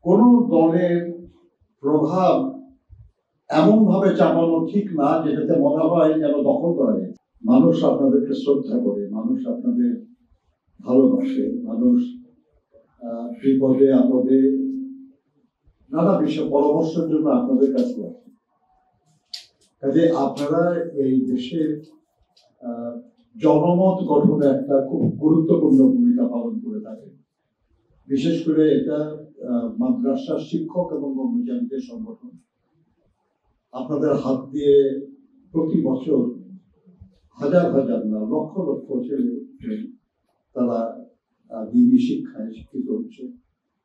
কোন দলের প্রভাব এমন ভাবে চাপানো ঠিক না যেটাতে মনে হয় যেন দখল করা যায়। মানুষ আপনাদেরকে শ্রদ্ধা করে, মানুষ আপনাদের ভালোবাসে, মানুষ বিপদে আপদে নানা বিষয়ে পরামর্শের জন্য আপনাদের কাছে আসে। কাজে আপনারা এই দেশের জনমত গঠনে একটা খুব গুরুত্বপূর্ণ ভূমিকা পালন করে থাকেন। বিশেষ করে এটা মাদ্রাসার শিক্ষক এবং কর্মচারীদের সংগঠন। আপনাদের হাত দিয়ে প্রতি বছর হাজার হাজার না লক্ষ লক্ষ ছেলে তারা দিনী শিক্ষায় শিক্ষিত হচ্ছে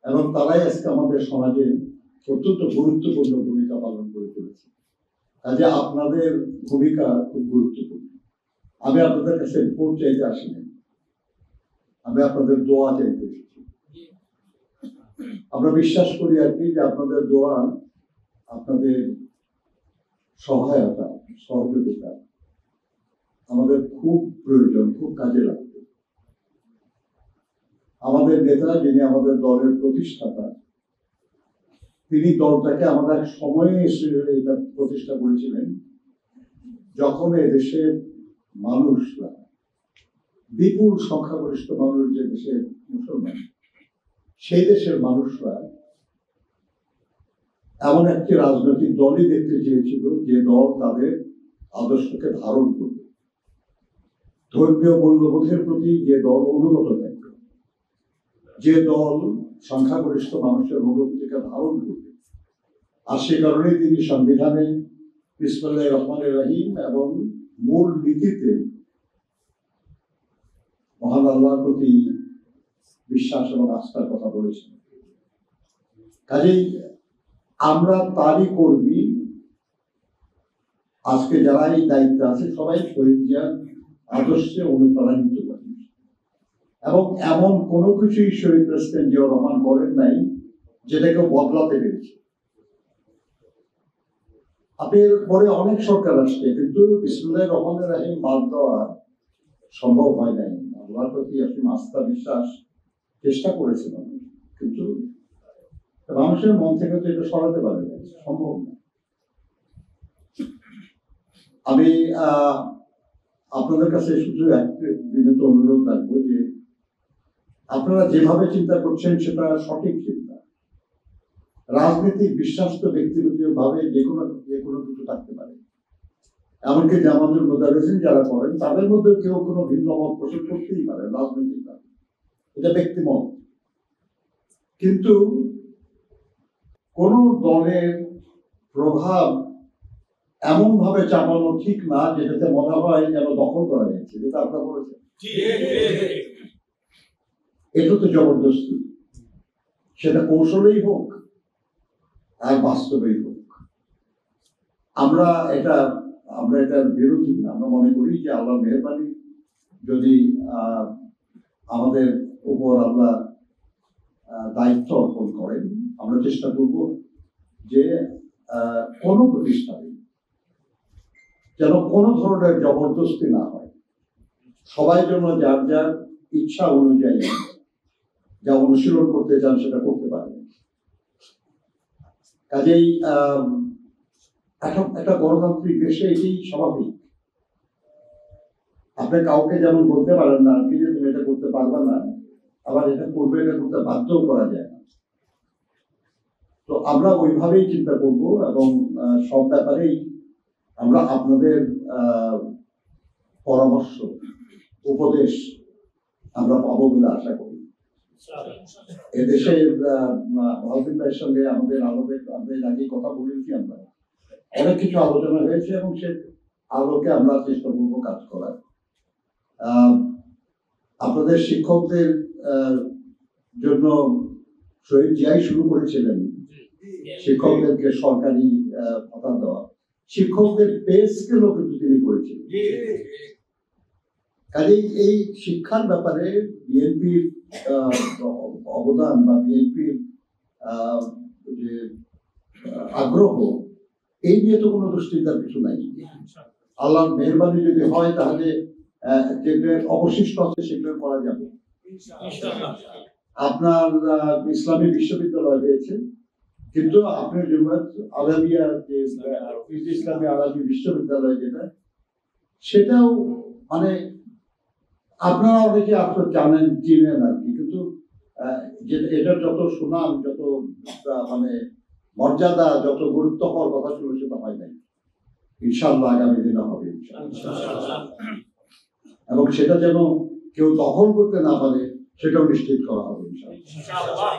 এবং তারাই আজকে আমাদের সমাজে অত্যন্ত গুরুত্বপূর্ণ ভূমিকা পালন করে চলেছে। কাজে আপনাদের ভূমিকা খুব গুরুত্বপূর্ণ। আমি আপনাদের কাছে ভোট চাইতে আসিনি, আমি আপনাদের দোয়া চাইতে এসেছি। আমরা বিশ্বাস করি আর কি যে আপনাদের দোয়া, আপনাদের সহায়তা, সহযোগিতা আমাদের খুব প্রয়োজন, খুব কাজে লাগবে। আমাদের নেতা, যিনি আমাদের দলের প্রতিষ্ঠাতা, তিনি দলটাকে আমাদের সময়ে এসে এটা প্রতিষ্ঠা করেছিলেন যখন এদেশের মানুষরা, বিপুল সংখ্যাগরিষ্ঠ মানুষ যে দেশের মুসলমান, সেই দেশের মানুষরা এমন একটি রাজনৈতিক দলই দেখতে চেয়েছিল যে দল তাদের আদর্শকে ধারণ করবে, ধর্মীয় মূল্যবোধের প্রতি যে দল অনুগত থাকবে, যে দল সংখ্যাগরিষ্ঠ মানুষের অনুভূতিকে ধারণ করবে। আর সে কারণে তিনি সংবিধানে বিসমিল্লাহির রহমানির রহিম এবং মূল নীতিতে মহান আল্লাহর প্রতি বিশ্বাস এবং আস্থার কথা বলেছেন। কাজেই আমরা তারই কর্মী। আজকে যারা এই দায়িত্বে আছে সবাই শহীদ জিয়ার আদর্শে অনুপ্রাণিত করেন এবং এমন কোনো কিছুই শহীদ প্রেসিডেন্ট জিয়াউর রহমান করেন নাই যেটাকে বদলাতে পেরেছে। আপনার পরে অনেক সরকার আসছে, কিন্তু বিসমিল্লাহির রহমানির রহিম বাদ দেওয়া সম্ভব হয় নাই। আল্লাহর প্রতি আপনি আস্থা বিশ্বাস চেষ্টা করেছিলেন, কিন্তু মানুষের মন থেকে তো এটা সরাতে পারে না, সম্ভব না। আমি আপনাদের কাছে শুধু একটা বিনীত অনুরোধ রাখবো যে আপনারা যেভাবে চিন্তা করছেন সেটা সঠিক চিন্তা। রাজনৈতিক বিশ্বাস তো ব্যক্তিগত ভাবে যে কোনো কিছু থাকতে পারে। এমনকি জামাতুল মুদারিসিন যারা করেন তাদের মধ্যে কেউ কোনো ভিন্ন মত পোষণ করতেই পারে, রাজনৈতিক ভাবে, এটা ব্যক্তিমত। কিন্তু কোন দলের প্রভাব এমন ভাবে চাপানো ঠিক না যেটাতে মনে হয় যেন দখল করা যাচ্ছে, যেটা আপনারা বলেছেন। এটা তো জবরদস্তি, সেটা কৌশলেই হোক আর বাস্তবেই হোক। আমরা এটার বিরোধী। আমরা মনে করি যে আল্লাহ মেহেরবানি যদি আমাদের উপর আল্লাহ দায়িত্ব অর্পণ করেন, আমরা চেষ্টা করব যে কোনো প্রতিষ্ঠানে যেন কোনো ধরনের জবরদস্তি না হয়, সবাই যেন যার যার ইচ্ছা অনুযায়ী যা অনুশীলন করতে চান সেটা করতে পারেন। কাজেই একটা গণতান্ত্রিক দেশে এটি স্বাভাবিক। আপনি কাউকে যেমন বলতে পারেন না কি যে তুমি এটা করতে পারবে না, আবার এটা করবে, এটা করতে বাধ্যও করা যায় না। তো আমরা ওইভাবেই চিন্তা করব এবং সব ব্যাপারেই আমরা আপনাদের পরামর্শ, উপদেশ আমরা পাবো বলে আশা করি। এদেশে মহাজির ভাইয়ের সঙ্গে আমাদের আগে কথা বলেছি, আমরা অনেক কিছু আলোচনা হয়েছে এবং সে আলোকে আমরা চেষ্টা করবো কাজ করার। আপনাদের শিক্ষকদের জন্য শহীদ জিয়াই শুরু করেছিলেন শিক্ষকদেরকে সরকারি ভাতা দেওয়া, শিক্ষকদের পে স্কেলও কিন্তু তিনি করেছিলেন। কাজেই এই শিক্ষার ব্যাপারে বিএনপির অবদান বা বিএনপির যে আগ্রহ, এই নিয়ে তো কোনো দুশ্চিন্তার কিছু নাই। আল্লাহর মেহরবানি যদি হয় তাহলে যেগুলো অবশিষ্ট আছে সেগুলো করা যাবে। আপনার ইসলামী বিশ্ববিদ্যালয় হয়েছে, কিন্তু আপনি জামাত আলামিয়া যে ইসলামী আরবি বিশ্ববিদ্যালয় যেটা, সেটাও মানে আপনারা অনেকে আপনার জানেন চিনেন আর কি, কিন্তু এটার যত সুনাম, যত মানে মর্যাদা, যত গুরুত্ব হওয়ার কথা ছিল সেটা হয় নাই। ইনশাআল্লাহ আগামী দিনে হবে এবং সেটা যেন কেউ দখল করতে না পারে সেটাও নিশ্চিত করা হবে ইনশাআল্লাহ।